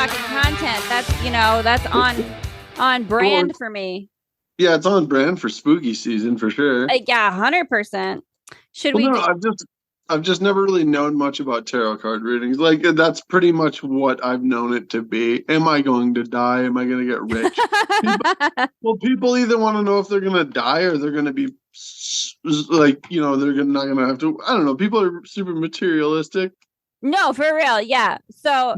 talking content. That's on brand for me. Yeah, it's on brand for spooky season for sure. Yeah, 100%. I've just never really known much about tarot card readings. Like that's pretty much what I've known it to be. Am I going to die? Am I going to get rich? People either want to know if they're going to die or they're going to be like, they're not going to have to. I don't know. People are super materialistic. No, for real. Yeah. So,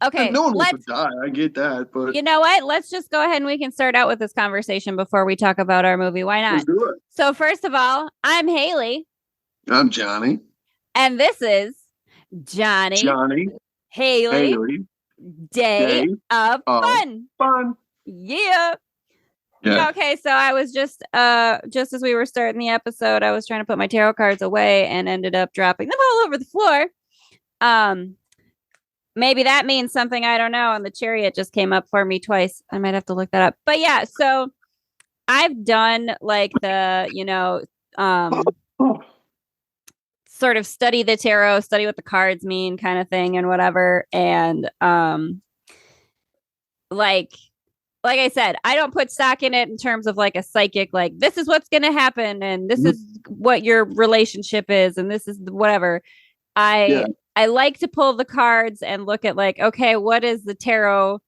okay. No one wants to die. I get that, but you know what? Let's just go ahead and we can start out with this conversation before we talk about our movie. Why not? Let's do it. So, first of all, I'm Haleigh. I'm Jonny. And this is Jonny Haleigh Day of Fun. Yeah. Okay, so I was just as we were starting the episode, I was trying to put my tarot cards away and ended up dropping them all over the floor. Maybe that means something, I don't know. And the chariot just came up for me twice. I might have to look that up. But yeah, so I've done like the, sort of study the tarot, study what the cards mean kind of thing and whatever. And like I said, I don't put stock in it in terms of like a psychic, like this is what's going to happen and this is what your relationship is and this is whatever. I like to pull the cards and look at like, okay, what is the tarot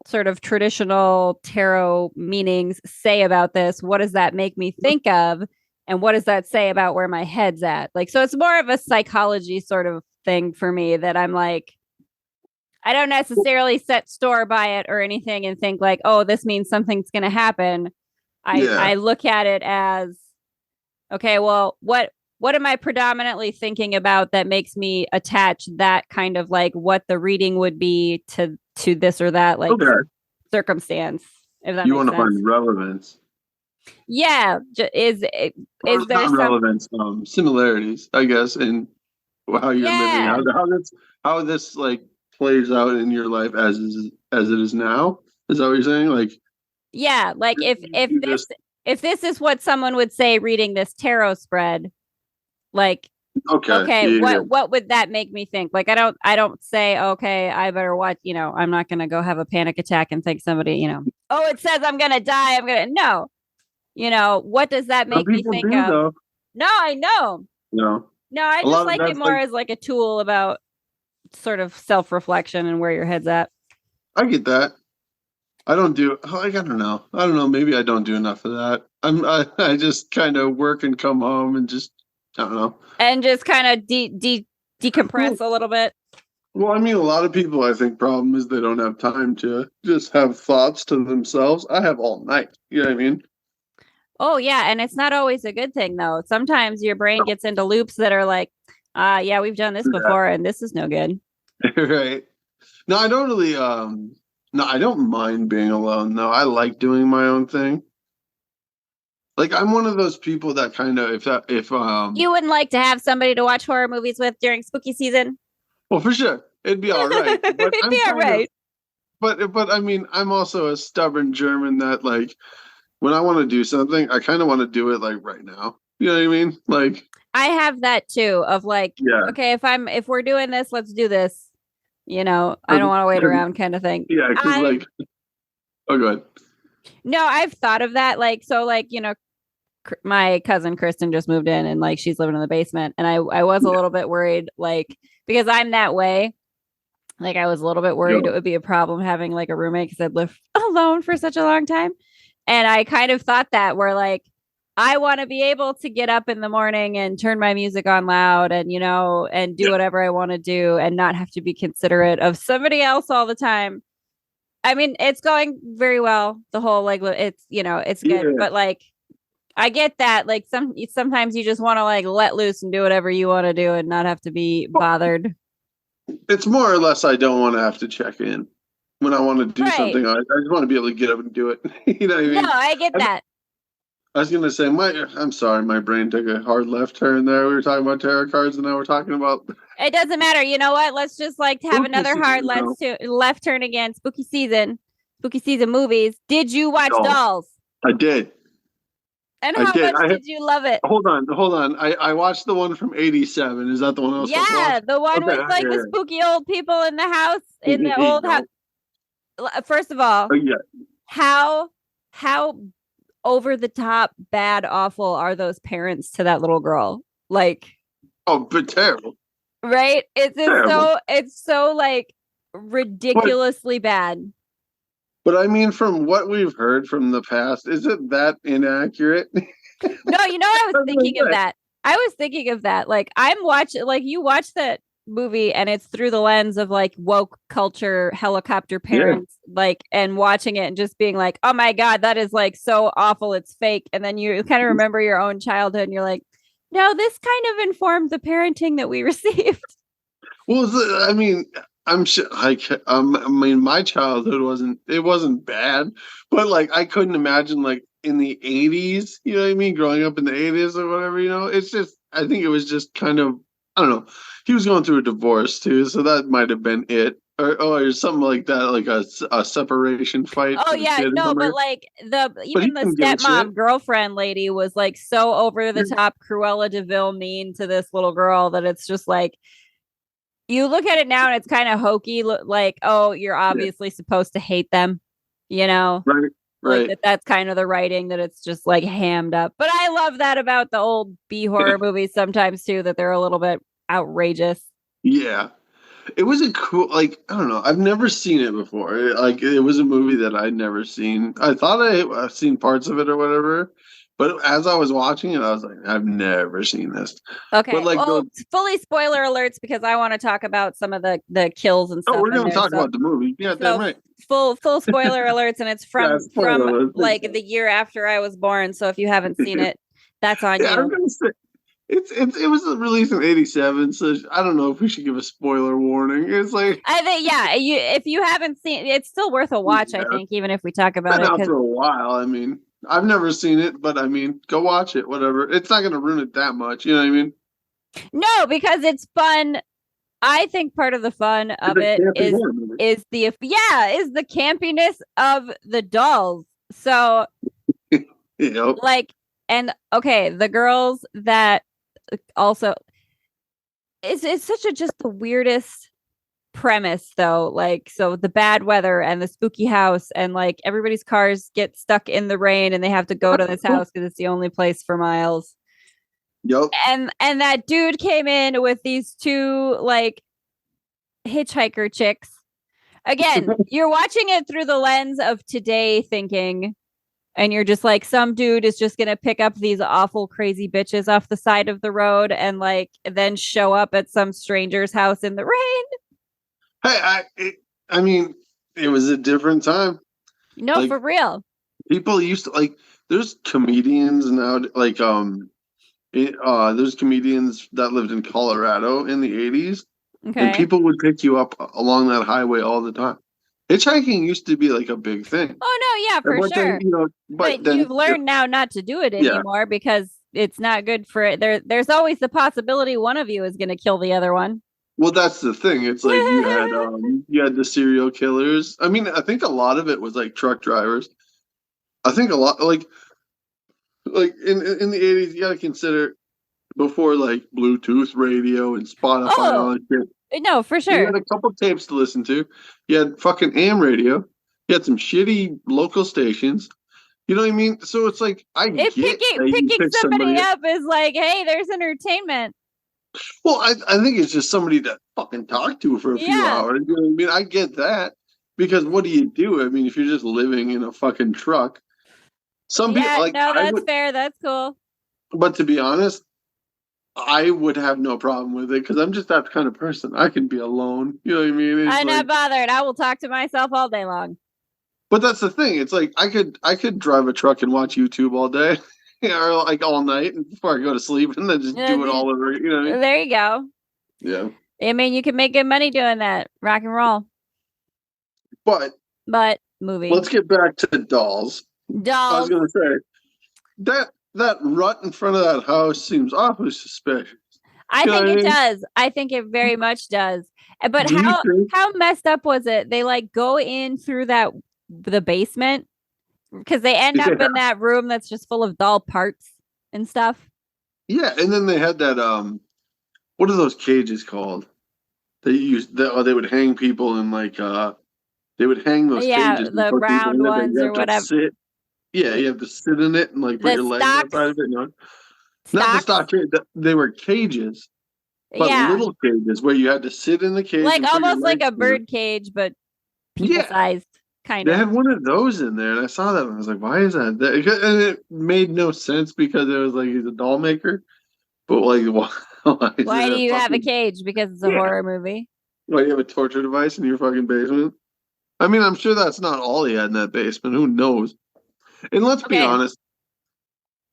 sort of traditional tarot meanings say about this? What does that make me think of? And what does that say about where my head's at? Like, so it's more of a psychology sort of thing for me that I'm like, I don't necessarily set store by it or anything and think like, oh, this means something's going to happen. I look at it as, okay, well, what am I predominantly thinking about that makes me attach that kind of like what the reading would be to this or that like circumstance? If that you makes want to sense. find relevance. Yeah, is there some relevance? Similarities, I guess, in how you're living, how this like plays out in your life as it is now. Is that what you're saying? Like, yeah, like if this is what someone would say reading this tarot spread, like, okay, what would that make me think? Like, I don't say, okay, I better watch. I'm not gonna go have a panic attack and think somebody, oh, it says I'm gonna die. No. What does that make me think of? Though. No, I know. No, I just like it more as like a tool about sort of self-reflection and where your head's at. I get that. I don't know. Maybe I don't do enough of that. I just kind of work and come home and just, I don't know. And just kind of decompress a little bit. Well, I mean, a lot of people, I think, problem is they don't have time to just have thoughts to themselves. I have all night. You know what I mean? Oh, yeah. And it's not always a good thing, though. Sometimes your brain gets into loops that are like, yeah, we've done this before and this is no good. Right. No, I don't really, I don't mind being alone, though. I like doing my own thing. Like, I'm one of those people that kind of, if you wouldn't like to have somebody to watch horror movies with during spooky season? Well, for sure. It'd be all right. It'd be all right. But I mean, I'm also a stubborn German that, like, when I want to do something, I kind of want to do it like right now. You know what I mean? Like, I have that too of like, okay, if we're doing this, let's do this. I don't want to wait around kind of thing. Yeah. Cause oh, go ahead. No, I've thought of that. Like, so like, my cousin Kristen just moved in and like, she's living in the basement. And I was a little bit worried, like, because I'm that way. Like I was a little bit worried it would be a problem having like a roommate because I'd lived alone for such a long time. And I kind of thought that where like, I want to be able to get up in the morning and turn my music on loud and, and do whatever I want to do and not have to be considerate of somebody else all the time. I mean, it's going very well. The whole, like, it's, it's good. But like, I get that. Like sometimes you just want to like let loose and do whatever you want to do and not have to be bothered. It's more or less, I don't want to have to check in. When I want to do something, I just want to be able to get up and do it. You know what I mean? No, I get that. I was going to say, I'm sorry, my brain took a hard left turn there. We were talking about tarot cards and now we're talking about... It doesn't matter. You know what? Let's just like have another hard left turn again. Spooky season movies. Did you watch Dolls? I did. And how much did you love it? Hold on. I watched the one from 87. Is that the one I was the one with like the spooky old people in the house, in the old house. First of all, Yeah. how over the top bad awful are those parents to that little girl? Like, oh, but terrible. Right? It's so like But ridiculously bad. but I mean, from what we've heard from the past, is it that inaccurate? No, I was thinking of that. I was thinking of that. Like I'm watching, like you watch that movie and it's through the lens of like woke culture helicopter parents, like, and watching it and just being like, oh my God, that is like so awful. It's fake. And then you kind of remember your own childhood and you're like, no, this kind of informed the parenting that we received. Well, I mean, I'm sure. Like, I mean, my childhood wasn't bad, but like, I couldn't imagine like in the '80s. You know what I mean? Growing up in the '80s or whatever. It's just. I think it was just kind of. I don't know. He was going through a divorce too, so that might have been it, or something like that, like a separation fight. Oh For the yeah, kid no, but like but he even the didn't give a shit. stepmom girlfriend lady was like so over the top Cruella DeVille mean to this little girl that it's just like you look at it now and it's kind of hokey, like, oh, you're obviously supposed to hate them, Right. like Right. that's kind of the writing, that it's just like hammed up. But I love that about the old B horror movies sometimes too, that they're a little bit outrageous. Yeah. It was a cool, like, I don't know. I've never seen it before. It was a movie that I'd never seen. I thought I've seen parts of it or whatever, but as I was watching it, I was like, I've never seen this. But Okay, like, well, fully spoiler alerts because I want to talk about some of the kills and oh, stuff we're in gonna there. talk So about the movie. Yeah, damn so right. full spoiler alerts, and it's Yeah, from spoiler alert. like the year after I was born. So if you haven't seen it, that's on Yeah, I'm you. gonna say it was released in '87, so I don't know if we should give a spoiler warning. It's like, I think, yeah, you if you haven't seen, it's still worth a watch. I yeah, think, even if we talk it's about been it, out because for a while. I mean, I've never seen it, but I mean, go watch it. Whatever. It's not gonna ruin it that much. You know what I mean? no, because it's fun. I think part of the fun It's of a it campy horror movie. is the campiness of the dolls. So Yep. like, and okay, the girls that also, it's such a just the weirdest premise though. Like, so the bad weather and the spooky house and like everybody's cars get stuck in the rain and they have to go to this house because it's the only place for miles. Yep. And that dude came in with these two like hitchhiker chicks. Again, you're watching it through the lens of today thinking, and you're just like, some dude is just gonna pick up these awful crazy bitches off the side of the road and like then show up at some stranger's house in the rain. Hey, I mean, it was a different time. No, Like, for real. people used to like. There's comedians now, like there's comedians that lived in Colorado in the '80s, and Okay. people would pick you up along that highway all the time. Hitchhiking used to be like a big thing. Oh no, yeah, for But then, sure. but But then, you've learned now not to do it yeah. anymore because it's not good for it. There's always the possibility one of you is gonna kill the other one. Well, that's the thing. It's like you had the serial killers. I mean, I think a lot of it was like truck drivers. I think a lot like in the '80s, you got to consider before like Bluetooth radio and Spotify and all Oh, that shit. no, for You sure. had a couple tapes to listen to. You had fucking AM radio. You had some shitty local stations. You know what I mean? So it's like I If get that you picking pick somebody somebody. up is like, hey, there's entertainment. Well, I think it's just somebody to fucking talk to for a few Yeah. hours. You know what I mean? I get that because what do you do? I mean, if you're just living in a fucking truck, some people Yeah, like no, I that's would. fair. That's cool. But to be honest, I would have no problem with it because I'm just that kind of person. I can be alone. You know what I mean? It's I'm not like, bothered. I will talk to myself all day long. but that's the thing. It's like I could drive a truck and watch YouTube all day, or like all night before I go to sleep, and then just do it all over. You know what I mean? There you go. Yeah. I mean, you can make good money doing that. Rock and roll. But But movie. let's get back to dolls. I was Dolls. gonna say that rut in front of that house seems awfully suspicious. I You know think what I it mean? does. I think it very much does. But Do you think? how messed up was it? They like go in through the basement because they end up Yeah, in that room that's just full of doll parts and stuff. yeah. And then they had that what are those cages called? They used that they would hang people in like They would hang those cages. The round ones or whatever. You have to sit in it and like put your legs outside of it. Not the stock cage. They were cages, but little cages where you had to sit in the cage, like almost like a bird cage, but people sized. Kind of. They had one of those in there, and I saw that, and I was like, "Why is that?" And it made no sense because it was like he's a doll maker. But like, why do you have a cage? Because it's a horror movie. Why do you have a torture device in your fucking basement? I mean, I'm sure that's not all he had in that basement. Who knows? And let's be honest.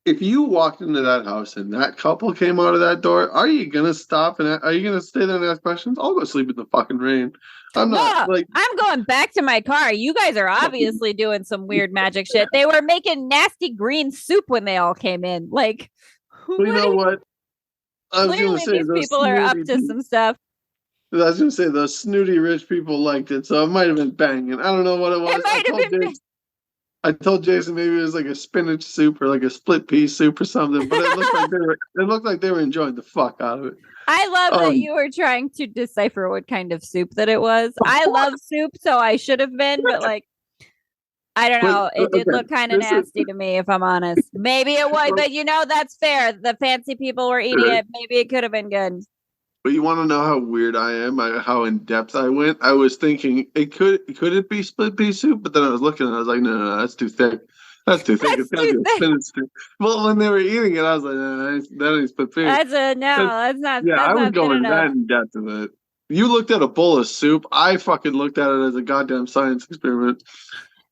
If you walked into that house and that couple came out of that door, are you gonna stop and are you gonna stay there and ask questions? I'll go sleep in the fucking rain. I'm going back to my car. You guys are obviously doing some weird magic shit. They were making nasty green soup when they all came in. Like, you know what? Clearly, these people are up to some stuff. I was gonna say those snooty rich people liked it, so it might have been banging. I don't know what it was. I told Jason maybe it was like a spinach soup or like a split pea soup or something, but it looked like they were enjoying the fuck out of it. I love that you were trying to decipher what kind of soup that it was. I love soup, so I should have been, but like, I don't know. It did look kind of nasty to me, if I'm honest. Maybe it was, but that's fair. The fancy people were eating it. Maybe it could have been good. But you want to know how weird I am? How in depth I went? I was thinking could it be split pea soup? But then I was looking and I was like, no, that's too thick. That's too thick. It's gotta be a spinach soup. Well, when they were eating it, I was like, that ain't split pea. That's not. Yeah, I was going that in depth of it. You looked at a bowl of soup. I fucking looked at it as a goddamn science experiment.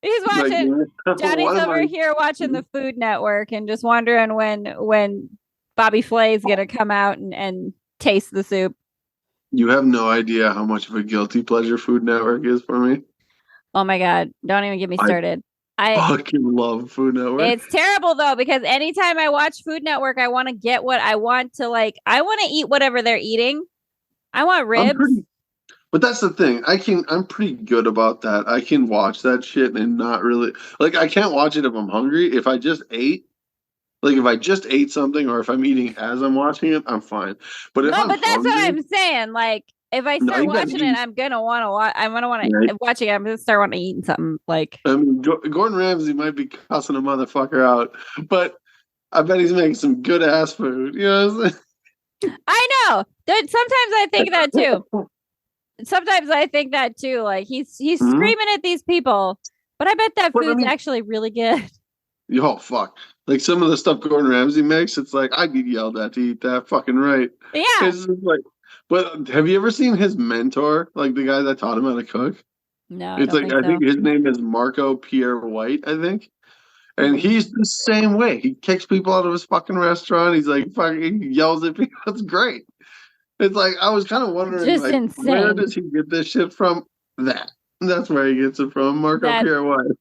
He's watching. Johnny's over here watching the Food Network and just wondering when Bobby Flay's gonna come out and taste the soup. You have no idea how much of a guilty pleasure Food Network is for me. Oh my god! Don't even get me started. I fucking love Food Network. It's terrible though, because anytime I watch Food Network, I want to get what I want to like. I want to eat whatever they're eating. I want ribs. But that's the thing. I'm pretty good about that. I can watch that shit and not really like. I can't watch it if I'm hungry. If I just ate. Like if I just ate something, or if I'm eating as I'm watching it, I'm fine. But that's what I'm saying. Like if I start watching it, I'm gonna want to watch. I'm gonna want to watch it. I'm gonna start wanting to eat something. Like I mean, Gordon Ramsay might be cussing a motherfucker out, but I bet he's making some good ass food. You know what I'm saying? I know. Sometimes I think that too. Like he's screaming at these people, but I bet that food's actually really good. Oh fuck! Like some of the stuff Gordon Ramsay makes, it's like I'd get yelled at to eat that. Fucking right. Yeah. It's like, but have you ever seen his mentor, like the guy that taught him how to cook? No. It's I think his name is Marco Pierre White, I think, and he's the same way. He kicks people out of his fucking restaurant. He's like fucking yells at people. That's great. It's like I was kind of wondering, like, where does he get this shit from? That's where he gets it from, Marco Pierre White.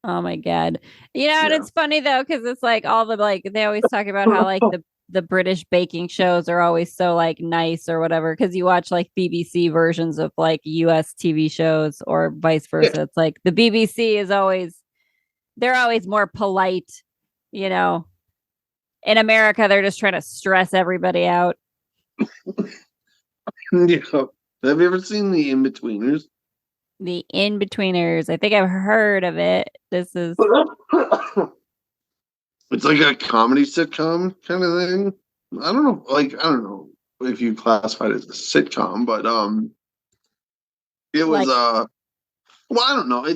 Oh my god! And it's funny though because it's like all the like they always talk about how like the British baking shows are always so like nice or whatever because you watch like BBC versions of like US TV shows or vice versa. Yeah. It's like the BBC is they're always more polite, In America, they're just trying to stress everybody out. Yeah. Have you ever seen The In-Betweeners? The In-Betweeners. I think I've heard of it. This is it's like a comedy sitcom kind of thing. I don't know if you classify it as a sitcom, but it was I don't know. I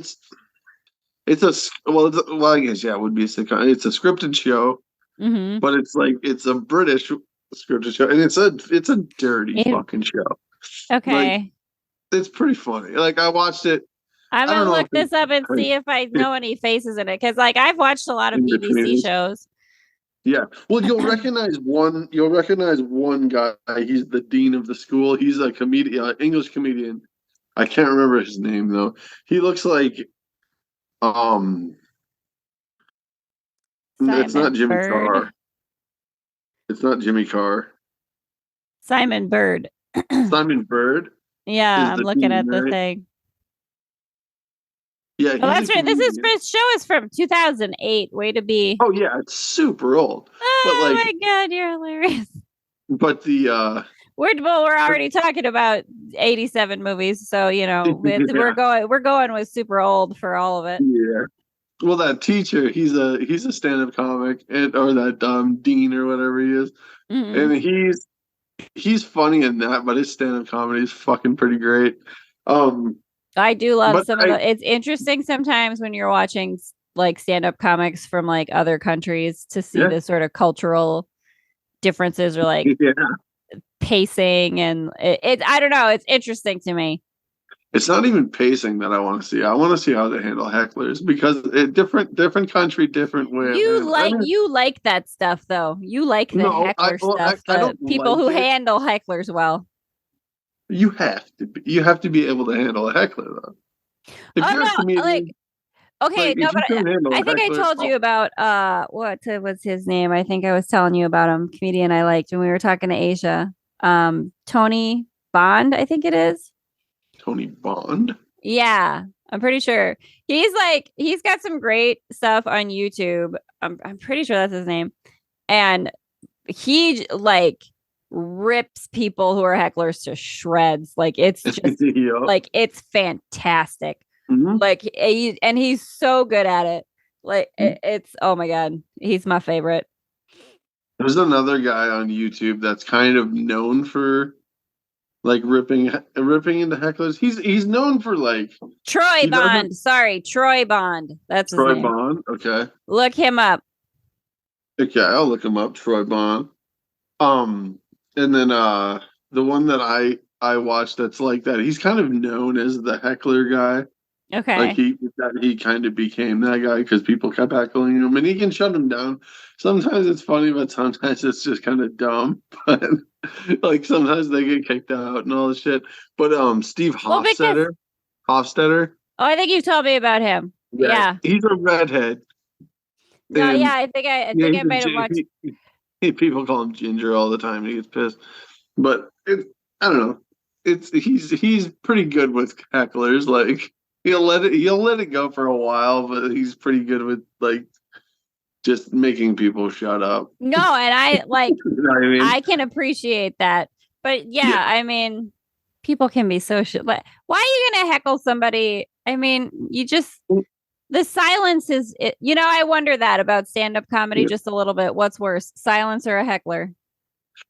guess it would be a sitcom. It's a scripted show, but it's a British scripted show, and it's a dirty fucking show. Okay. It's pretty funny. Like I watched it. I'm gonna look this up and see if I know any faces in it because, like, I've watched a lot of BBC shows. Yeah, well, you'll recognize one. You'll recognize one guy. He's the dean of the school. He's a comedian, English comedian. I can't remember his name though. He looks like, it's not Jimmy Carr. It's not Jimmy Carr. Simon Bird. Simon Bird. Yeah, I'm looking at the thing. Yeah, that's right. This show is from 2008. Way to be. Oh yeah, it's super old. Oh my god, you're hilarious. But the we're already talking about 87 movies, so we're going with super old for all of it. Yeah. Well, that teacher, he's a stand-up comic, or that dean or whatever he is, and he's funny in that, but his stand-up comedy is fucking pretty great. I do love it's interesting sometimes when you're watching like stand-up comics from like other countries to see the sort of cultural differences or like pacing, and I don't know, it's interesting to me. It's not even pacing that I want to see. I want to see how they handle hecklers, because different country, different way. You like that stuff though. You like the heckler stuff. The people who handle hecklers well. You have to be able to handle a heckler though. If you're a comedian, okay, no, but I think I told you about what was his name? I think I was telling you about him, comedian I liked when we were talking to Asia. Tony Bond, I think it is. Tony Bond? Yeah, I'm pretty sure. He's got some great stuff on YouTube. I'm pretty sure that's his name. And he like rips people who are hecklers to shreds. Like it's just like it's fantastic. Mm-hmm. Like and he's so good at it. Like it's oh my god, he's my favorite. There's another guy on YouTube that's kind of known for like ripping into hecklers. He's known for like Troy Bond. Sorry, Troy Bond. That's his name. Troy Bond. Okay. Look him up. Okay, I'll look him up. Troy Bond. And then the one that I watched that's like that. He's kind of known as the heckler guy. Okay. Like he kind of became that guy because people kept heckling him, and he can shut them down. Sometimes it's funny, but sometimes it's just kind of dumb. But like sometimes they get kicked out and all this shit. But Steve Hofstetter. Hofstetter. Oh, I think you told me about him. Yeah. He's a redhead. No, yeah, I think I might have watched. People call him Ginger all the time. He gets pissed, but I don't know. He's pretty good with hecklers. Like he'll let it go for a while, but he's pretty good with like just making people shut up. No, and I like you know what I mean? I can appreciate that, but yeah, I mean, people can be so shit. Like, why are you gonna heckle somebody? I mean, you just. The silence is, I wonder that about stand-up comedy just a little bit. What's worse, silence or a heckler?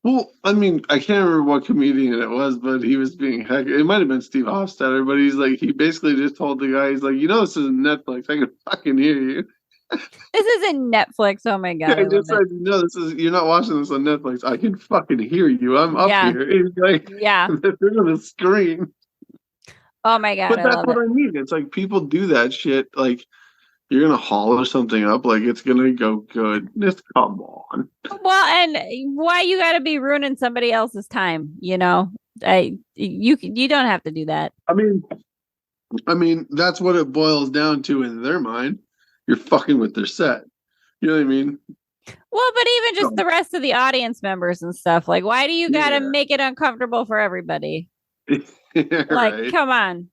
Well, I mean, I can't remember what comedian it was, but he was being heckled. It might have been Steve Hofstetter, but he basically just told the guy, he's like, this is Netflix. I can fucking hear you. This isn't Netflix. Oh my god! I just said, you're not watching this on Netflix. I can fucking hear you. I'm up here. He's like, they're on the screen. Oh my god! But that's what I mean. It's like people do that shit. Like you're gonna holler something up, like it's gonna go good. Just come on. Well, and why you got to be ruining somebody else's time? You don't have to do that. I mean that's what it boils down to in their mind. You're fucking with their set. You know what I mean? Well, but even just the rest of the audience members and stuff. Like, why do you got to make it uncomfortable for everybody? Like, come on.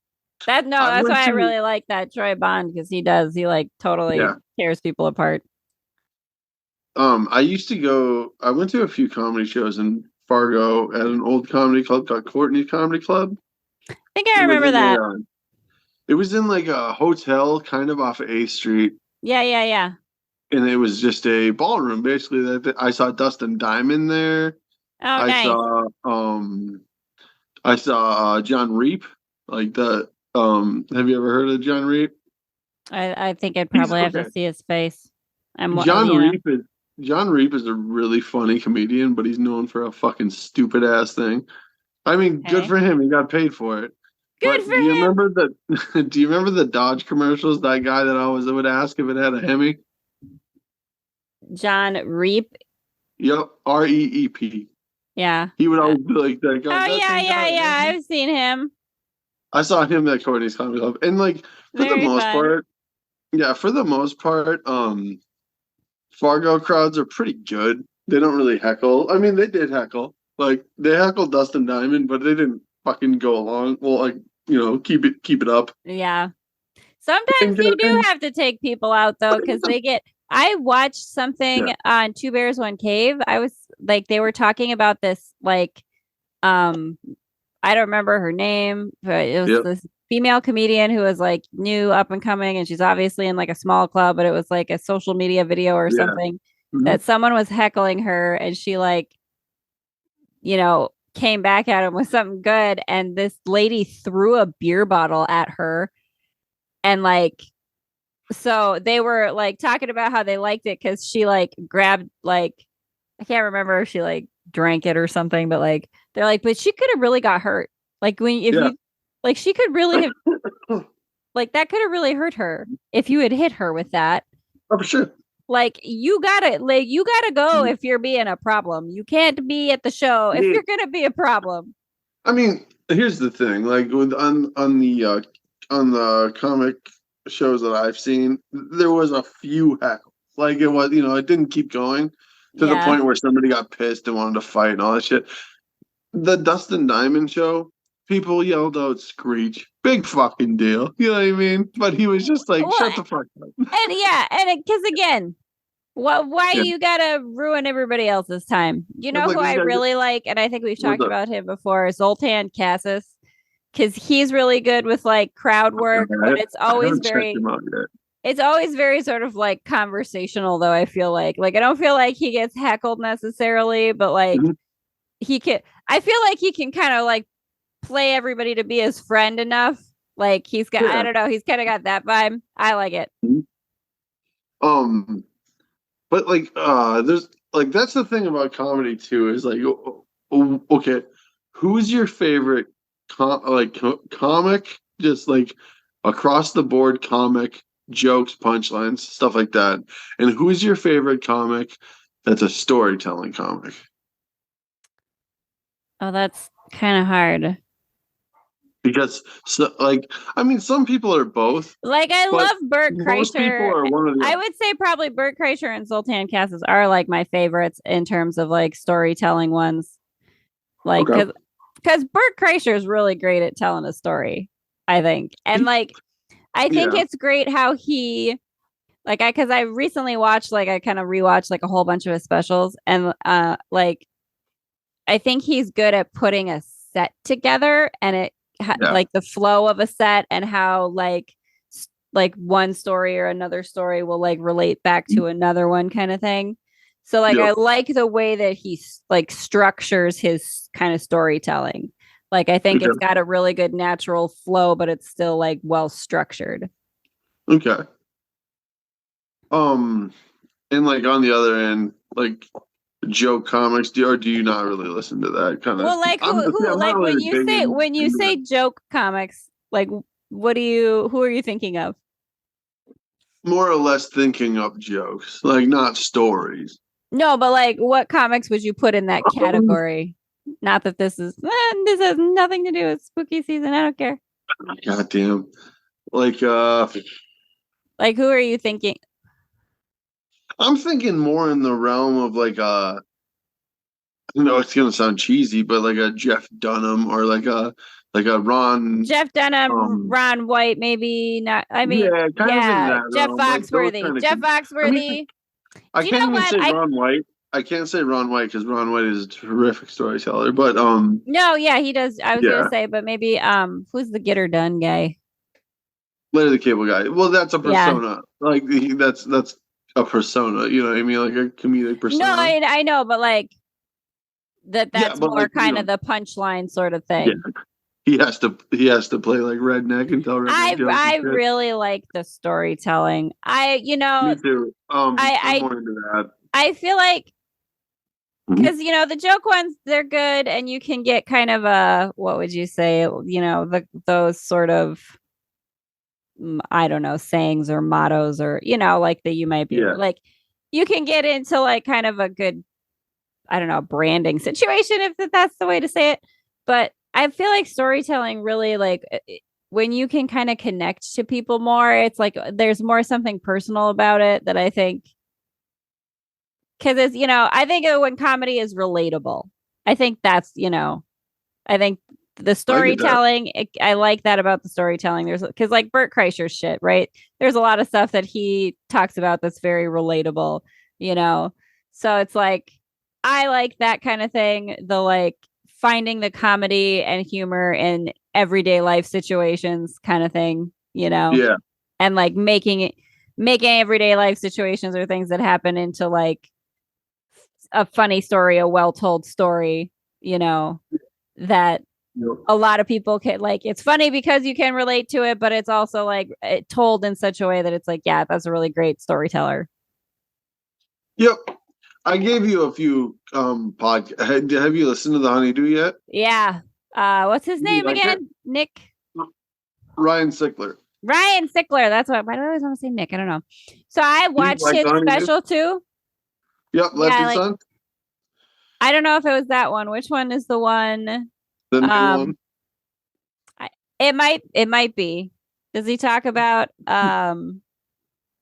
That's why I really like that Troy Bond, because he like totally tears people apart. I went to a few comedy shows in Fargo at an old comedy club called Courtney's Comedy Club. I think I remember that. It was in like a hotel kind of off of 8th Street. Yeah. And it was just a ballroom, basically. That I saw Dustin Diamond there. Oh, nice. I saw John Reep, like the have you ever heard of John Reep? I think I'd probably have to see his face. John Reep is a really funny comedian, but he's known for a fucking stupid ass thing. I mean, good for him. He got paid for it. Good for him. Do you remember the Dodge commercials? That guy that always would ask if it had a Hemi? John Reep? Yep, REEP. Yeah. He would always be like that guy. Oh, yeah. I've seen him. I saw him at Courtney's Comedy Club. And like for the most part, Fargo crowds are pretty good. They don't really heckle. I mean, they did heckle. Like they heckled Dustin Diamond, but they didn't fucking go along. Well, like, keep it up. Yeah. Sometimes you do have to take people out though, because I watched something on Two Bears, One Cave. I was like, they were talking about this, like, Um, I don't remember her name, but it was this female comedian who was like new up and coming, and she's obviously in like a small club, but it was like a social media video or something that someone was heckling her, and she like, came back at him with something good, and this lady threw a beer bottle at her, and like, so they were like talking about how they liked it because she like grabbed like, I can't remember if she like drank it or something, but like they're like, but she could have really got hurt. Like you like she could really have like that could have really hurt her if you had hit her with that. Oh, for sure. Like you gotta go if you're being a problem. You can't be at the show if you're gonna be a problem. I mean, here's the thing, like on the comic shows that I've seen, there was a few heckles. Like it was, it didn't keep going to the point where somebody got pissed and wanted to fight and all that shit. The Dustin Diamond show, people yelled out "Screech," big fucking deal. You know what I mean? But he was just like, "Shut the fuck up." And because again, why you gotta ruin everybody else's time? You know who I really like, and I think we've talked about him before, Zoltan Cassis, because he's really good with like crowd work, but it's always very sort of like conversational, though. I feel like I don't feel like he gets heckled necessarily, but like I feel like he can kind of like play everybody to be his friend enough. Like he's got, I don't know, he's kind of got that vibe. I like it. But like, there's like, that's the thing about comedy too, is like, okay, who's your favorite comic? Just like across the board comic, jokes, punchlines, stuff like that. And who's your favorite comic that's a storytelling comic? Oh, that's kind of hard. Because, I mean, some people are both. Like, I love Bert Kreischer. Most people are one of the. I would say probably Bert Kreischer and Zoltan Cassis are like my favorites in terms of like storytelling ones. Like, because Bert Kreischer is really great at telling a story, I think, and like, I think it's great how he, like, because I recently watched, like, I kind of rewatched like a whole bunch of his specials, and like, I think he's good at putting a set together, and it like the flow of a set, and how like one story or another story will like relate back to another one kind of thing. So like I like the way that he like structures his kind of storytelling. Like I think it's got a really good natural flow, but it's still like well structured. Okay. And like on the other end, like joke comics, do you not really listen to that kind of? Well, like who like when you say joke comics, like who are you thinking of? More or less thinking up jokes, like not stories. No, but like what comics would you put in that category? Not that this has nothing to do with spooky season. I don't care. God damn. Like who are you thinking? I'm thinking more in the realm of like it's gonna sound cheesy, but like a Jeff Dunham or like a Ron. Jeff Dunham, Ron White, maybe not. I mean, Jeff Foxworthy. Jeff Foxworthy. I can't even say Ron White. I can't say Ron White because Ron White is a terrific storyteller. But no, yeah, he does. I was gonna say, but maybe who's the Get Her Done guy? Larry the Cable Guy. Well, that's a persona. Like that's a persona. You know what I mean? Like a comedic persona. No, I know, but like that's more like, kind of the punchline sort of thing. Yeah. He has to play like redneck and tell redneck jokes. I really like the storytelling. Me too. I'm more into that. I feel like because the joke ones, they're good, and you can get kind of a, what would you say, those sort of, I don't know, sayings or mottos, or like that you might be like, you can get into like kind of a good, I don't know, branding situation, if that's the way to say it. But I feel like storytelling really, like, when you can kind of connect to people more, it's like there's more something personal about it that I think, because it's, I think when comedy is relatable, I think that's, I think the storytelling, I like that about the storytelling. There's, because like Bert Kreischer's shit, right? There's a lot of stuff that he talks about that's very relatable, so it's like, I like that kind of thing. The like finding the comedy and humor in everyday life situations kind of thing, Yeah. and like making everyday life situations or things that happen into like a funny story, a well-told story, that a lot of people can like. It's funny because you can relate to it, but it's also like told in such a way that it's like, yeah, that's a really great storyteller. Yep. I gave you a few podcasts. Have you listened to the Honeydew yet? Yeah. What's his name again? Nick Ryan Sickler. Ryan Sickler. That's why do I always want to say Nick? I don't know. So I watched his special too. Yep, Lefty Son. I don't know if it was that one. Which one is the one? The new one. It might be. Does he talk about Does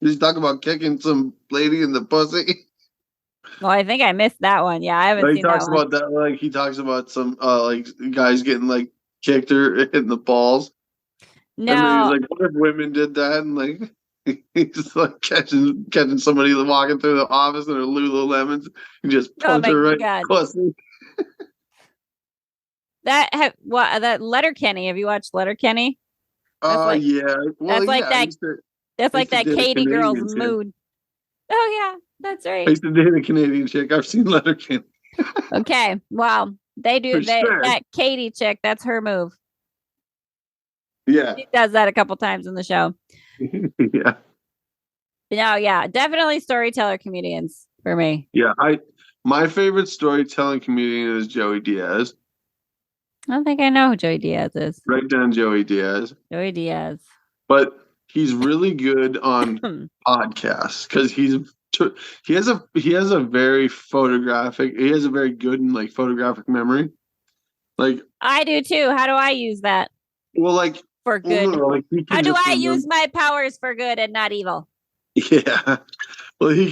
he talk about kicking some lady in the pussy? Well, I think I missed that one. Yeah, I haven't seen that one. He talks about that. Like he talks about some like guys getting like kicked or in the balls. No, and then he's like, "What if women did that?" And like he's like catching somebody walking through the office in her Lululemons and just punch her right in the pussy. That Letterkenny. Have you watched Letterkenny? Yeah. Well, that's like that. That's like that Katie girl's mood. Oh yeah, that's right. I used to date a Canadian chick. I've seen Letterkenny. Okay, well, they do that Katie chick. That's her move. Yeah, she does that a couple times in the show. Yeah. No, yeah, definitely storyteller comedians for me. Yeah, my favorite storytelling comedian is Joey Diaz. I don't think I know who Joey Diaz is. Write down Joey Diaz. Joey Diaz. But he's really good on podcasts because he has a very good and like photographic memory. Like I do too. How do I use that? Well, like for good. No, like how do I use my powers for good and not evil? Yeah. Well, he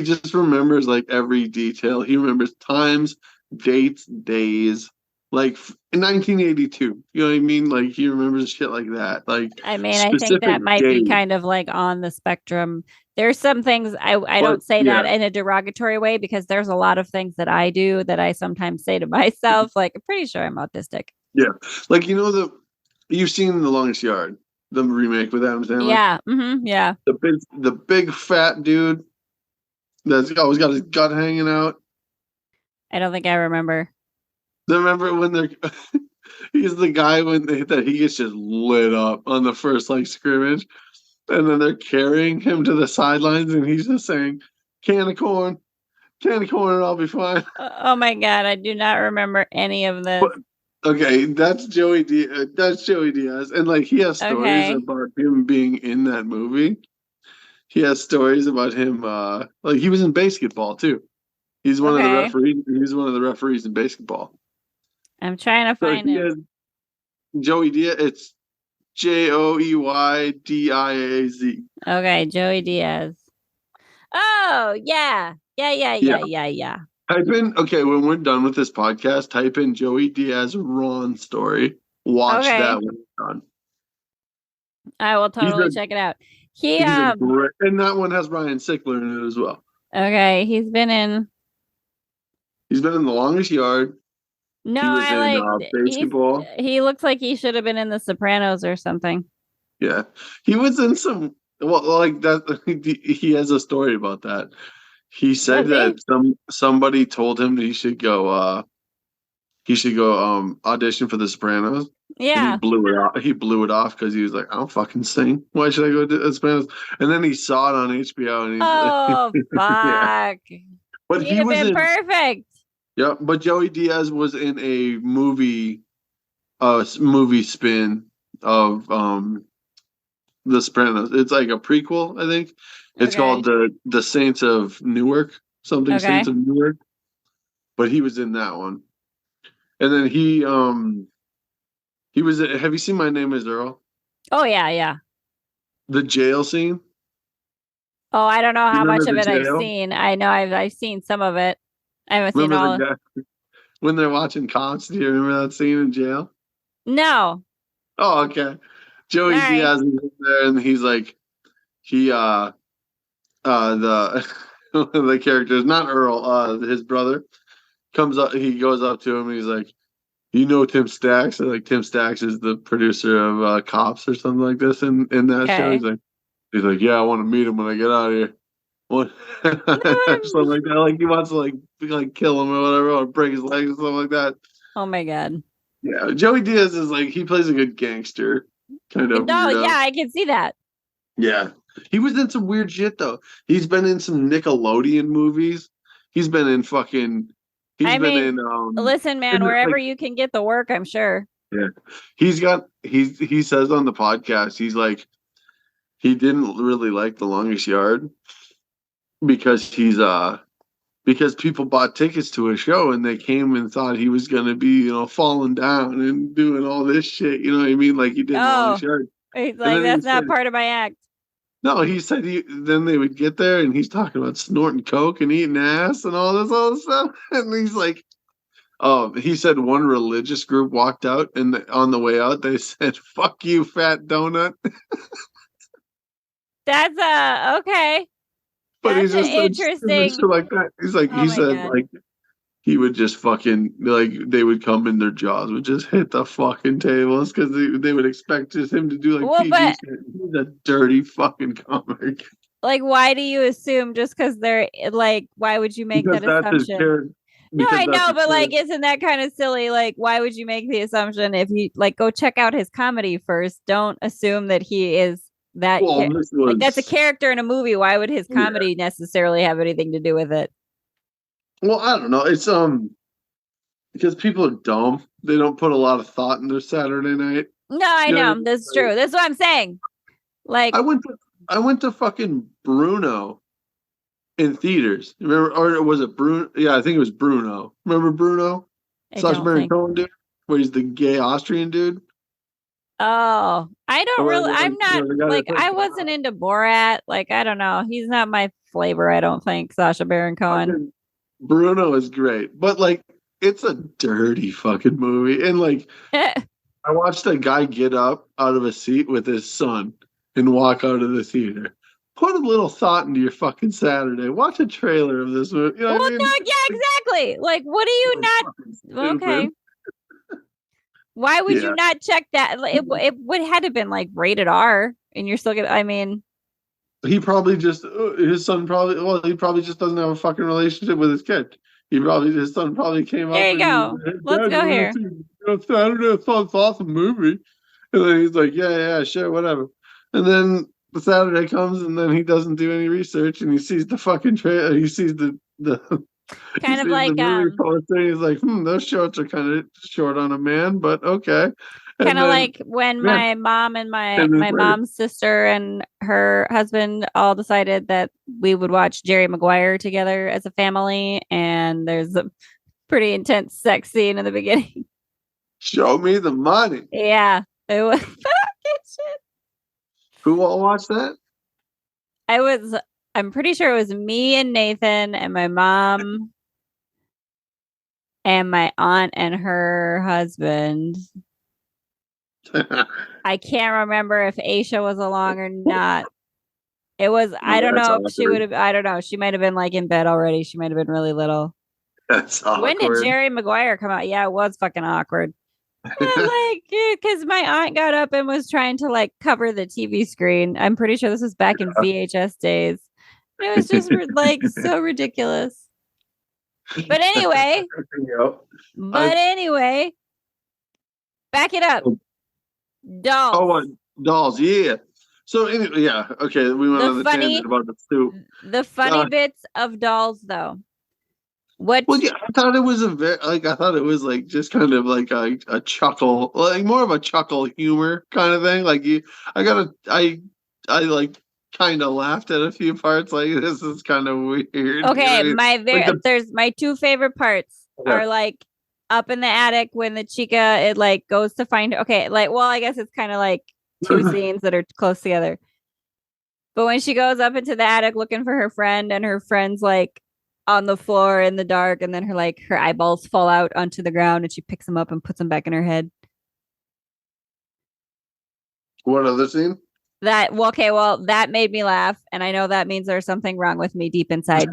just remembers like every detail. He remembers times, dates, days. Like in 1982, you know what I mean? Like he remembers shit like that. Like I mean, I think that might be kind of like on the spectrum. There's some things I don't say that in a derogatory way because there's a lot of things that I do that I sometimes say to myself, like I'm pretty sure I'm autistic. Yeah, like you've seen The Longest Yard, the remake with Adam Sandler. Yeah, yeah. The big fat dude that's always got his gut hanging out. I don't think I remember. Remember when he's the guy that he gets just lit up on the first like scrimmage, and then they're carrying him to the sidelines, and he's just saying, can of corn, and I'll be fine." Oh my god, I do not remember any of this. Okay, that's Joey Diaz, and like he has stories about him being in that movie. He has stories about him, like he was in basketball too. He's one of the referees. He's one of the referees in basketball. I'm trying to find him. Joey Diaz. It's JoeyDiaz. Okay, Joey Diaz. Oh yeah. Type in when we're done with this podcast. Type in Joey Diaz Ron story. Watch that when it's done. I will totally check it out. And that one has Ryan Sickler in it as well. Okay, he's been in The Longest Yard. No, I like basketball. He looks like he should have been in The Sopranos or something. Yeah, he was in some. Well, like that. He has a story about that. He said that somebody told him that he should go audition for The Sopranos. Yeah, and he blew it off because he was like, I don't fucking sing. Why should I go to The Sopranos? And then he saw it on HBO and he's fuck. Yeah. But he was been perfect. Yeah, but Joey Diaz was in a movie spin of The Sopranos. It's like a prequel, I think. It's called the Saints of Newark, something Saints of Newark. But he was in that one. And then he was. Have you seen My Name Is Earl? Oh yeah. The jail scene. Oh, I don't know how much of it I've seen. I know I've seen some of it. I haven't seen all. When they're watching cops, do you remember that scene in jail? No. Oh, okay. Joey Diaz is in there, and he's like, the the characters, not Earl, his brother comes up. He goes up to him, and he's like, You know Tim Stacks? Like Tim Stacks is the producer of Cops or something like this in that show. Okay. He's like, yeah, I want to meet him when I get out of here. What? Something like that. Like he wants to like kill him or whatever, or break his legs or something like that. Oh my God. Yeah, Joey Diaz is like he plays a good gangster kind of No, weirdo. yeah, I can see that. Yeah, he was in some weird shit though. He's been in some Nickelodeon movies. He's been in fucking. I mean, listen, man, wherever you can get the work, I'm sure. Yeah, he says on the podcast he's like he didn't really like The Longest Yard because because people bought tickets to a show and they came and thought he was gonna be falling down and doing all this shit. You know what I mean? Like he did The Longest Yard. He's like, that's not part of my act. No, he said then they would get there and he's talking about snorting coke and eating ass and all this other stuff. And he's like, oh, he said one religious group walked out and on the way out they said, "Fuck you, fat donut." That's okay. But that's he's just interesting. Like that. He's like he said God. Like he would just fucking like they would come and their jaws would just hit the fucking tables because they would expect just him to do like PG shit. He's a dirty fucking comic. Like, why do you assume just because they're like? Why would you make that assumption? No, I know, but like, isn't that kind of silly? Like, why would you make the assumption if you like go check out his comedy first? Don't assume that he is that. Like, that's a character in a movie. Why would his comedy necessarily have anything to do with it? Well, I don't know. It's because people are dumb. They don't put a lot of thought in their Saturday night. No, I know. That's true. That's what I'm saying. Like, I went to fucking Bruno in theaters. Remember, or was it Bruno? Yeah, I think it was Bruno. Remember Bruno? Sacha Baron Cohen dude, where he's the gay Austrian dude. Oh, I don't really. I'm not like I wasn't into Borat. Like, I don't know. He's not my flavor. I don't think Sacha Baron Cohen. Bruno is great, but like it's a dirty fucking movie. And like I watched a guy get up out of a seat with his son and walk out of the theater. Put a little thought into your fucking Saturday. Watch a trailer of this movie. You know what I mean? Yeah, exactly. Like, what do you not? Okay. Why would you not check that? It would have to been like rated R, and you're still gonna. I mean, he probably just his son probably he probably just doesn't have a fucking relationship with his kid. His son probably came up. There you go. Let's go here. Saturday, I thought it's an awesome movie, and then he's like, yeah, sure, whatever. And then the Saturday comes, and then he doesn't do any research, and he sees the fucking trailer. He sees the kind of like he's like, those shorts are kind of short on a man, but okay. Kind of like when my mom and my mom's sister and her husband all decided that we would watch Jerry Maguire together as a family, and there's a pretty intense sex scene in the beginning. Show me the money. Yeah, it was fucking shit. Who all watched that? I'm pretty sure it was me and Nathan and my mom and my aunt and her husband. I can't remember if Aisha was along or not. It was, I don't know if she would have, I don't know. She might have been like in bed already. She might have been really little. That's awkward. When did Jerry Maguire come out? Yeah, it was fucking awkward. Like, because my aunt got up and was trying to like cover the TV screen. I'm pretty sure this was back in VHS days. It was just like so ridiculous. But anyway, back it up. Dolls. Oh, dolls. Yeah. So anyway, yeah. Okay, we went on the tangent about the soup. The funny bits of dolls, though. What? Well, yeah, I thought it was like just kind of like a chuckle, like more of a chuckle humor kind of thing. Like I like kind of laughed at a few parts. Like this is kind of weird. Okay, you know there's my two favorite parts are like up in the attic when the chica it like goes to find. Okay, like I guess it's kind of like two scenes that are close together. But when she goes up into the attic looking for her friend, and her friend's like on the floor in the dark, and then her eyeballs fall out onto the ground, and she picks them up and puts them back in her head. What other scene? That made me laugh, and I know that means there's something wrong with me deep inside.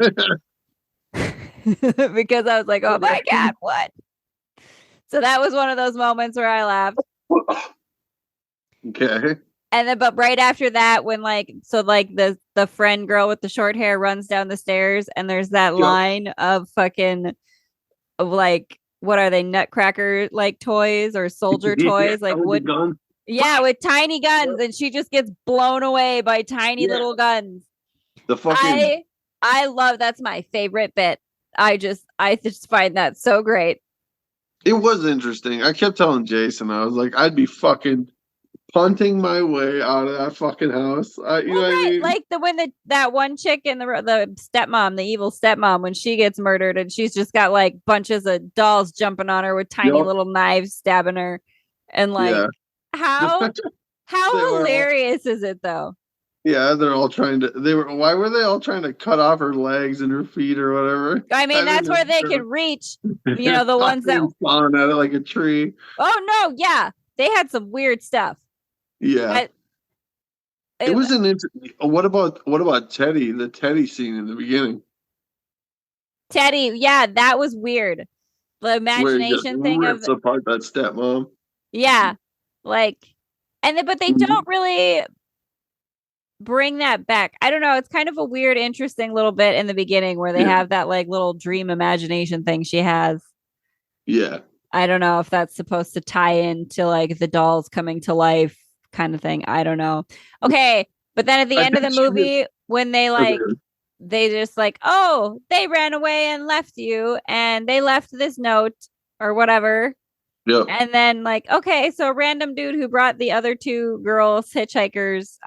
Because I was like, oh my God, what? So that was one of those moments where I laughed. Okay. And then, but right after that, when the friend girl with the short hair runs down the stairs, and there's that line of fucking like, what are they, nutcracker like toys or soldier toys, like wood, yeah, with tiny guns, and she just gets blown away by tiny little guns. The fucking I love, that's my favorite bit. I just find that so great. It was interesting. I kept telling Jason, I was like, I'd be fucking punting my way out of that fucking house. You know what I mean? Like that one chick in the stepmom, the evil stepmom, when she gets murdered and she's just got like bunches of dolls jumping on her with tiny little knives stabbing her, and like how hilarious is it though? Yeah, they're all trying to. Why were they all trying to cut off her legs and her feet or whatever? I mean, that's where they can reach. You know, the ones that falling at it like a tree. Oh no, yeah, they had some weird stuff. Yeah, it was an interesting. What about Teddy? The Teddy scene in the beginning. Teddy, yeah, that was weird. The imagination thing rips apart that stepmom. Yeah, like, but they don't really bring that back. I don't know. It's kind of a weird, interesting little bit in the beginning where they have that like little dream imagination thing she has. Yeah. I don't know if that's supposed to tie into like the dolls coming to life kind of thing. I don't know. Okay. But then at the end of the movie, when they they just like, oh, they ran away and left you, and they left this note or whatever. Yep. And then like, okay, so a random dude who brought the other two girls, hitchhikers,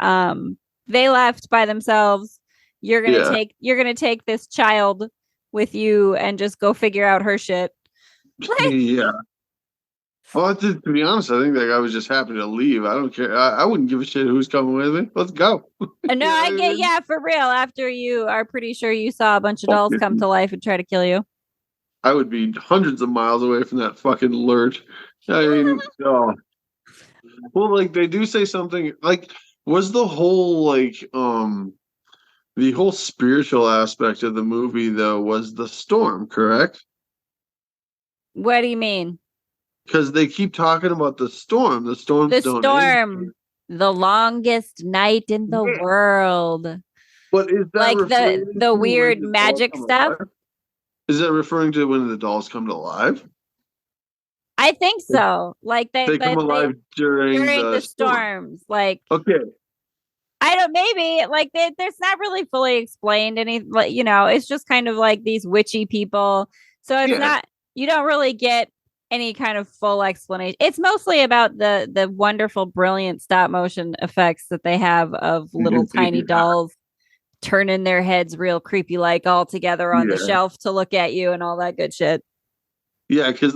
they left by themselves. You're gonna take this child with you and just go figure out her shit. Yeah. Well, to be honest, I think that guy was just happy to leave. I don't care. I wouldn't give a shit who's coming with me. Let's go. No, I get, yeah, for real. After you are pretty sure you saw a bunch of dolls come to life and try to kill you. I would be hundreds of miles away from that fucking lurch. I mean, oh. Well, like they do say something like, was the whole the whole spiritual aspect of the movie though was the storm, correct? What do you mean? Because they keep talking about the storm. The storm, the longest night in the world. But is that like the weird magic stuff? Alive? Is that referring to when the dolls come to life? I think so. Like they come alive during the storms. Like, okay, I don't, maybe like there's not really fully explained any, like, you know, it's just kind of like these witchy people. So it's not, you don't really get any kind of full explanation. It's mostly about the wonderful, brilliant stop motion effects that they have of little tiny dolls turning their heads real creepy, like all together on the shelf to look at you and all that good shit. Yeah, because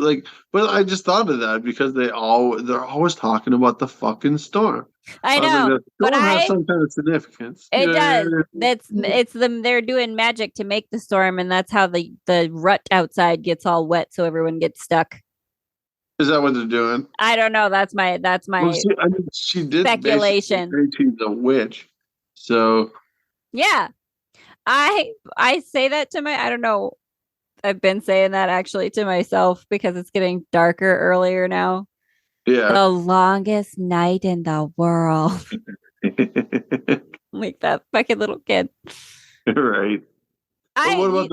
but I just thought of that because they're always talking about the fucking storm. I know, but has some kind of significance. It does. They're doing magic to make the storm, and that's how the rut outside gets all wet, so everyone gets stuck. Is that what they're doing? I don't know. That's my she did speculation. She's a witch, so yeah. I say that to I don't know. I've been saying that actually to myself because it's getting darker earlier now. Yeah. The longest night in the world. Like that fucking little kid. Right. What about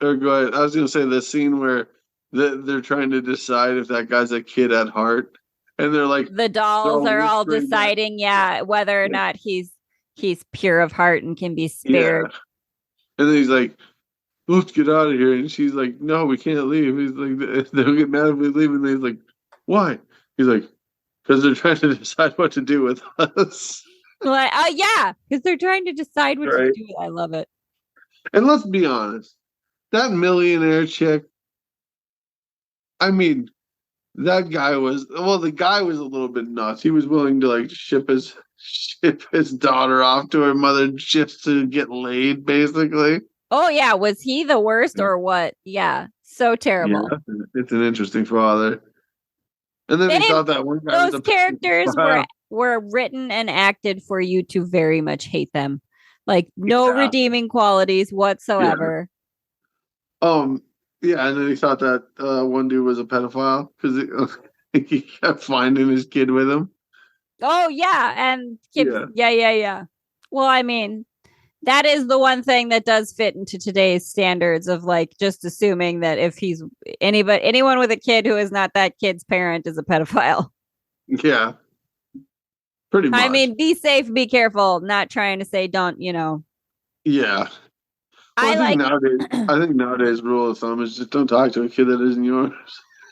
go ahead. I was going to say the scene where they're trying to decide if that guy's a kid at heart. And they're like... The dolls are all deciding, whether or not he's pure of heart and can be spared. Yeah. And then he's like, let's get out of here. And she's like, no, we can't leave. He's like, they'll get mad if we leave. And he's like, why? He's like, because they're trying to decide what to do with us. Like, oh, yeah, because they're trying to decide what to do. I love it. And let's be honest, that millionaire chick, I mean, that guy was, the guy was a little bit nuts. He was willing to like ship his daughter off to her mother just to get laid, basically. Oh, yeah. Was he the worst or what? Yeah. So terrible. Yeah, it's an interesting father. And then he thought that one guy those characters were written and acted for you to very much hate them. Like no redeeming qualities whatsoever. Yeah. Yeah, and then he thought that one dude was a pedophile because he kept finding his kid with him. Oh yeah, and kids, Yeah. yeah. Well, I mean, that is the one thing that does fit into today's standards of like just assuming that if he's anyone with a kid who is not that kid's parent is a pedophile. Yeah, pretty I much. mean, be safe, be careful, not trying to say don't, Yeah. Well, I like I think nowadays rule of thumb is just don't talk to a kid that isn't yours.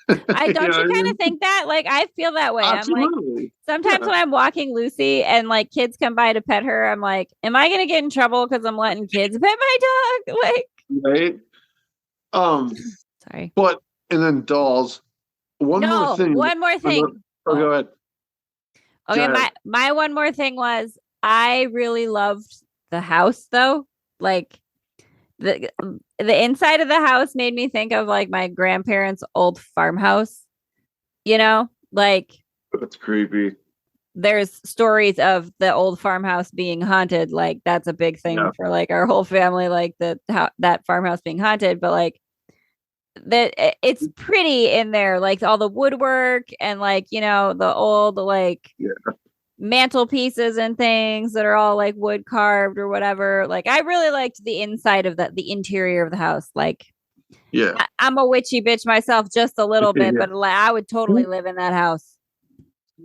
I You don't know you what I kind of mean? think that? Like I feel that way. I'm like Absolutely. sometimes Yeah. when I'm walking Lucy and like kids come by to pet her, I'm like, am I gonna get in trouble because I'm letting kids pet my dog? Like Right. sorry. But and then dolls. One more No, thing. one more thing. Oh, go ahead. Okay, my one more thing was I really loved the house though. Like the the inside of the house made me think of like my grandparents' old farmhouse. Like That's creepy. there's stories of the old farmhouse being haunted. Like that's a big thing Yeah. for like our whole family. Like that farmhouse being haunted, but like that it's pretty in there. Like all the woodwork and like the old like Yeah. mantelpieces and things that are all like wood carved or whatever. Like I really liked the inside of the interior of the house. Like Yeah. I'm a witchy bitch myself just a little bit, Yeah. but like I would totally live in that house.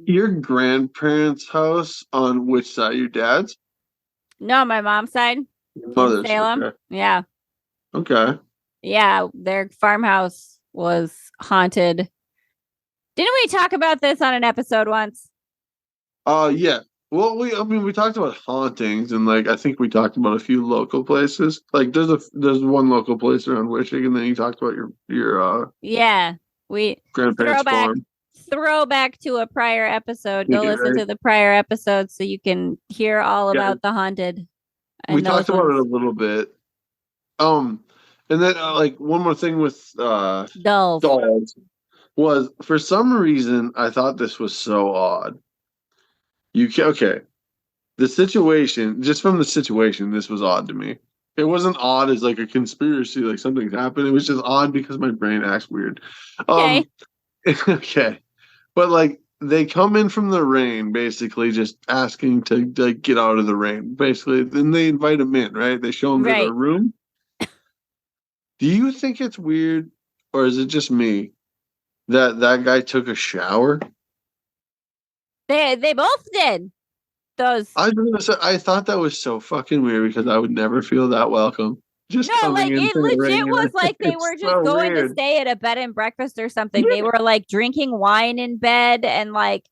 Your grandparents' house on which side? Your dad's? No, my mom's side Your in mother's. Salem. Okay. Yeah. Okay. Yeah. Their farmhouse was haunted. Didn't we talk about this on an episode once? Yeah. Well, we talked about hauntings, and like I think we talked about a few local places. Like there's one local place around Wishing, and then you talked about your Yeah. We grandparents' throwback farm. throwback to a prior episode. Go Yeah, listen right. to the prior episode so you can hear all Yeah, about the haunted we and those talked about it a ones. little bit. Um, and then like one more thing with Dolls. dolls was for some reason I thought this was so odd. Okay. The situation, just from the situation, this was odd to me. It wasn't odd as like a conspiracy, like something's happened. It was just odd because my brain acts weird. Okay. Um, okay, but like they come in from the rain, basically just asking to like get out of the rain. Basically, then they invite them in, right? They show them to their Right. room. Do you think it's weird, or is it just me that guy took a shower? They both did. Those I was gonna say, I thought that was so fucking weird because I would never feel that welcome. Just No, coming like into it the legit rain. was like they It's were just so going to weird. stay at a bed and breakfast or something. They Yeah. were like drinking wine in bed and like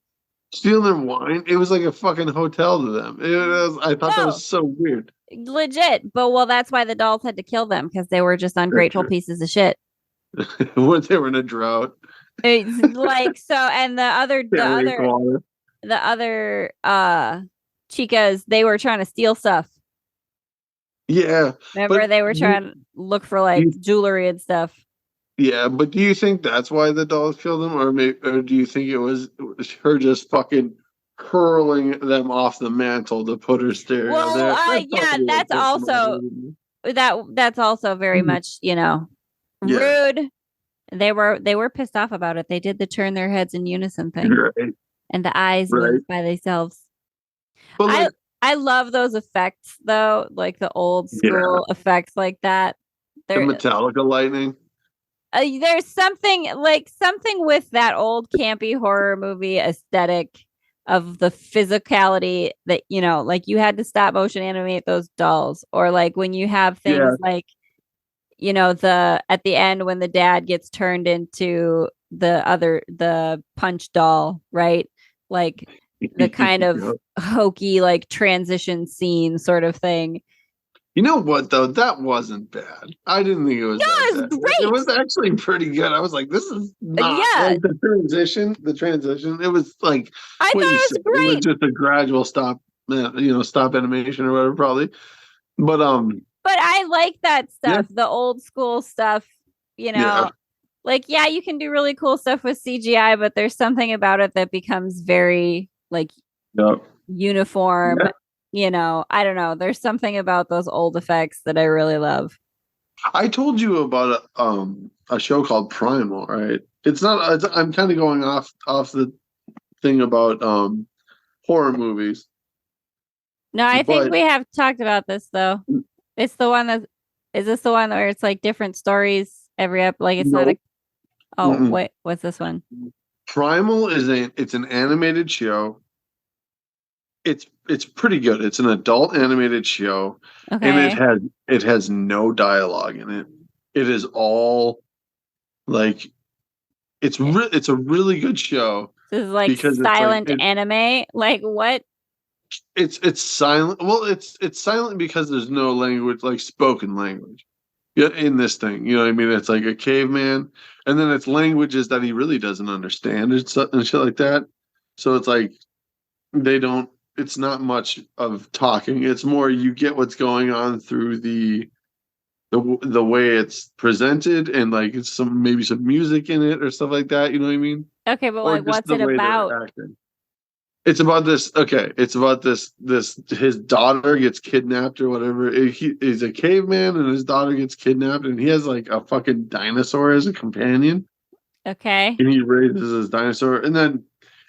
Stealing wine. It was like a fucking hotel to them. I thought that no, was so weird. legit. But well, that's why the dolls had to kill them because they were just That's ungrateful true. pieces of shit. What, they were in a drought. It's like so, and Can't drink water. the other chicas, they were trying to steal stuff. Yeah, Remember, but they were trying to look for like jewelry and stuff. yeah, but do you think that's why the dolls killed him, or do you think it was her just fucking hurling them off the mantle to put her stereo Well, there? yeah, that's also very much Yeah, rude. They were pissed off about it. They did the turn their heads in unison thing, right, and the eyes right. moved by themselves. But like, I love those effects though, like the old school effects like that. the Metallica lightning. There's something with that old campy horror movie aesthetic of the physicality that like you had to stop motion animate those dolls, or like when you have things like the at the end when the dad gets turned into the punch doll, right? Like the kind of hokey like transition scene sort of thing. You know what though? That wasn't bad. I didn't think it was that It was bad. great. It was actually pretty good. I was like, this is not like the transition. The transition. It was like I thought it was great. It was just a gradual stop, stop animation or whatever, probably. But I like that stuff, the old school stuff, like, yeah, you can do really cool stuff with CGI, but there's something about it that becomes very like uniform. I don't know. There's something about those old effects that I really love. I told you about a show called Primal, right? It's not. I'm kind of going off the thing about horror movies, No, I think but we have talked about this though. It's the one that is this the one where it's like different stories every up like it's not a no. oh Mm-mm. wait, what's this one? Primal is it's an animated show. It's pretty good. It's an adult animated show, and Okay. it has no dialogue in it. It is all like it's a really good show This is like because it's like silent anime. Like what? it's silent. Well, it's silent because there's no language like spoken language. Yeah, in this thing, you know what I mean? It's like a caveman, and then it's languages that he really doesn't understand and shit like that. So it's like they don't. It's not much of talking. It's more you get what's going on through the way it's presented and like it's maybe some music in it or stuff like that. You know what I mean? Okay, but Or like just what's the it way about? they're acting. It's about this. Okay, it's about this. His daughter gets kidnapped or whatever. He's a caveman, and his daughter gets kidnapped, and he has like a fucking dinosaur as a companion, Okay. and he raises his dinosaur, and then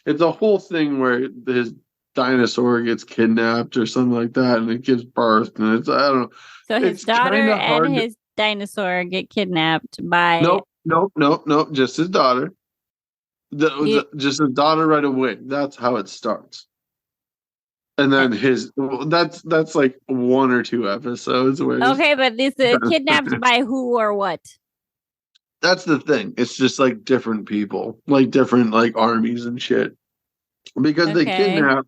it's a whole thing where his dinosaur gets kidnapped or something like that, and it gives birth, and it's I don't know. So his It's daughter kind of and hard. his dinosaur get kidnapped by Nope, nope, nope, nope. Just his daughter. you. Just his daughter right away. That's how it starts. And then that's like one or two episodes where Okay, but this kidnapped by who or what? that's the thing. It's just like different people, like different like armies and shit. Because they Okay. kidnap.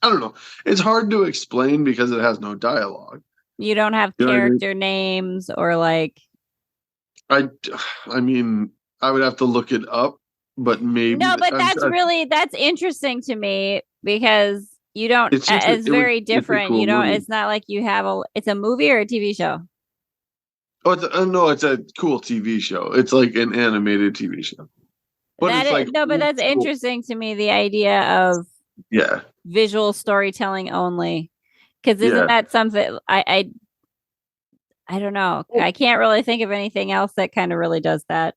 I don't know. It's hard to explain because it has no dialogue. You don't have You know what I mean? character names or like I, I mean, I would have to look it up, but maybe no, but that's interesting to me because you don't it's just it's very it's a different. You cool don't movie. it's not like you have it's a movie or a TV show. Oh, no, it's a cool TV show. It's like an animated TV show, but That it's like is, no, but old that's school. interesting to me, the idea of Yeah, visual storytelling only. Because isn't yeah. that something I don't know. I can't really think of anything else that kind of really does that.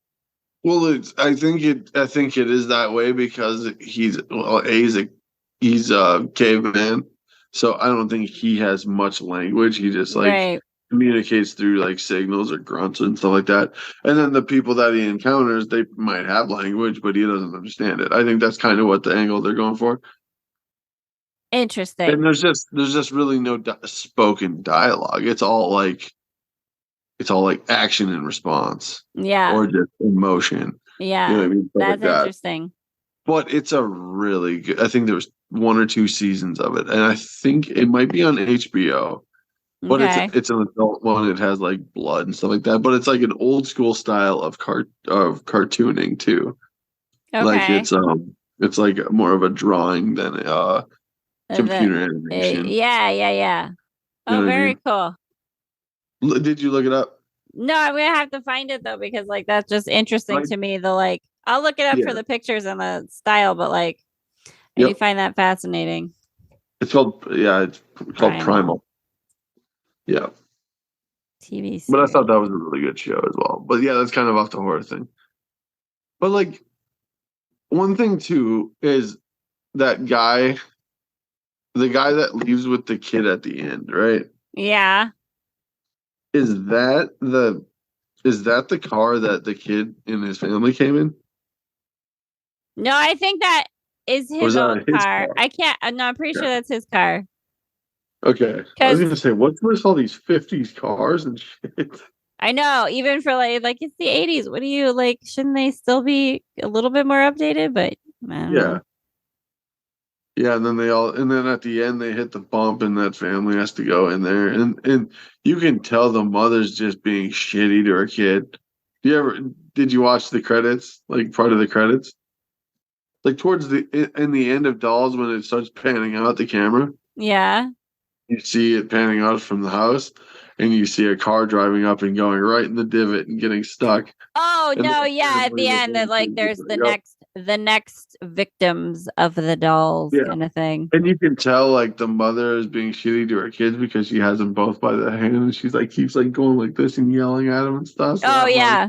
Well, I think it is that way because he's a caveman, so I don't think he has much language. He just like Right. communicates through like signals or grunts and stuff like that. And then the people that he encounters, they might have language, but he doesn't understand it. I think that's kind of what the angle they're going for. And Interesting. there's just really no spoken dialogue. It's all like action and response Yeah. or just emotion. You know what Yeah. I mean? Stuff like That's that. interesting. But it's a really good. I think there was one or two seasons of it, and I think it might be on HBO. But Okay. it's an adult one. It has like blood and stuff like that. But it's like an old school style of cartooning too. Like Okay. it's like more of a drawing than The, computer animation. yeah, yeah, yeah. You Oh, know what I very mean? cool. Did you look it up? No, I'm gonna have to find it though because like that's just interesting Right. to me. The like I'll look it up for Yeah. the pictures and the style, but like I do Yep. find that fascinating. It's called Primal Primal. Yeah. TV But I thought series. that was a really good show as well. But yeah, that's kind of off the horror thing. But like one thing too is that guy, the guy that leaves with the kid at the end, right? Yeah. Is that the is that the car that the kid and his family came in? No, I think that is Or his is own that his car. car? I can't. No, I'm pretty Yeah. sure that's his car. Okay. I was Because gonna say, what's with all these 50s cars and shit? I know, even for like it's the 80s. What do you like? Shouldn't they still be a little bit more updated? But I don't know. Yeah. Yeah, and then at the end they hit the bump and that family has to go in there and you can tell the mother's just being shitty to her kid. Did you watch the credits? Like part of the credits? Like towards in the end of Dolls when it starts panning out the camera, Yeah. you see it panning out from the house and you see a car driving up and going right in the divot and getting stuck. Oh And no, the yeah. At family the was end, that like there's the yep, next. the next victims of the dolls kind of thing. And you can tell like the mother is being shitty to her kids because she has them both by the hand and she's like keeps like going like this and yelling at them and stuff. So oh yeah.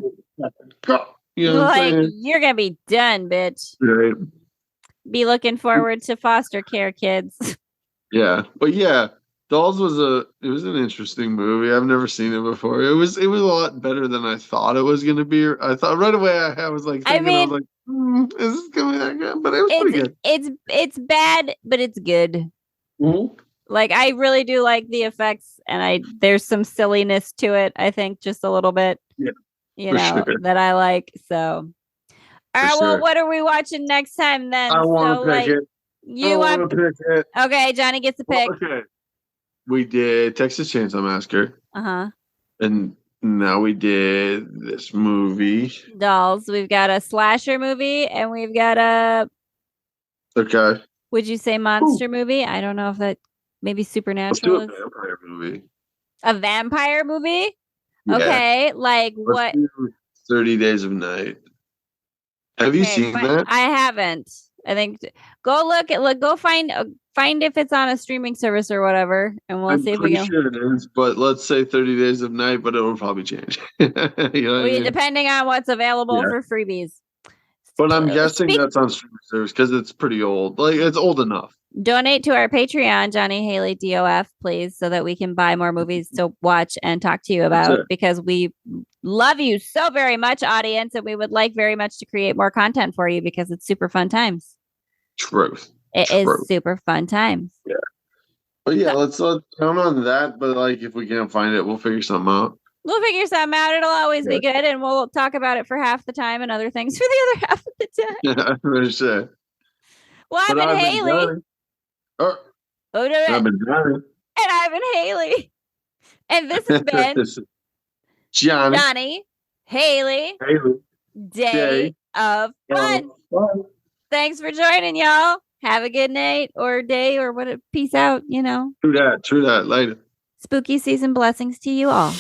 You know like you're gonna be done, bitch. Right. Be looking forward to foster care, kids. Yeah. But yeah, Dolls was an interesting movie. I've never seen it before. It was a lot better than I thought it was gonna be. I thought right away I was like thinking, I was like, is this gonna be that good? But it was pretty good. It's bad, but it's good. Mm-hmm. Like I really do like the effects, and there's some silliness to it. I think just a little bit. Yeah. You know, sure. That I like. So all right, well, what are we watching next time then? I want to pick it. You want to pick it? Okay, Johnny gets a pick. Okay. We did Texas Chainsaw Massacre. And now we did this movie. Dolls. We've got a slasher movie, and we've got a. Okay. Would you say monster movie? I don't know if that maybe supernatural. Let's do a vampire movie. A vampire movie? Yeah. Okay, like what? 30 Days of Night. Have you seen that? I haven't. I think go find if it's on a streaming service or whatever, and we'll see if we can. Sure it is, but let's say 30 Days of Night, but it will probably change. You know what I mean? Depending on what's available for freebies. But I'm guessing that's on streaming service because it's pretty old. Like it's old enough. Donate to our Patreon, Jonny Haleigh DOF, please, so that we can buy more movies to watch and talk to you about, because we love you so very much, audience, and we would like very much to create more content for you because it's super fun times. Truth. It is super fun times. Yeah. But yeah, let's count on that. But like, if we can't find it, we'll figure something out. We'll figure something out. It'll always be good, and we'll talk about it for half the time and other things for the other half of the time. Yeah, for sure. Well, I've been Haleigh. I've been Jonny. And I've been Haleigh. And this has been Jonny Haleigh Day of Fun. Thanks for joining, y'all. Have a good night or day or what. Peace out, you know. True that. Later. Spooky season blessings to you all.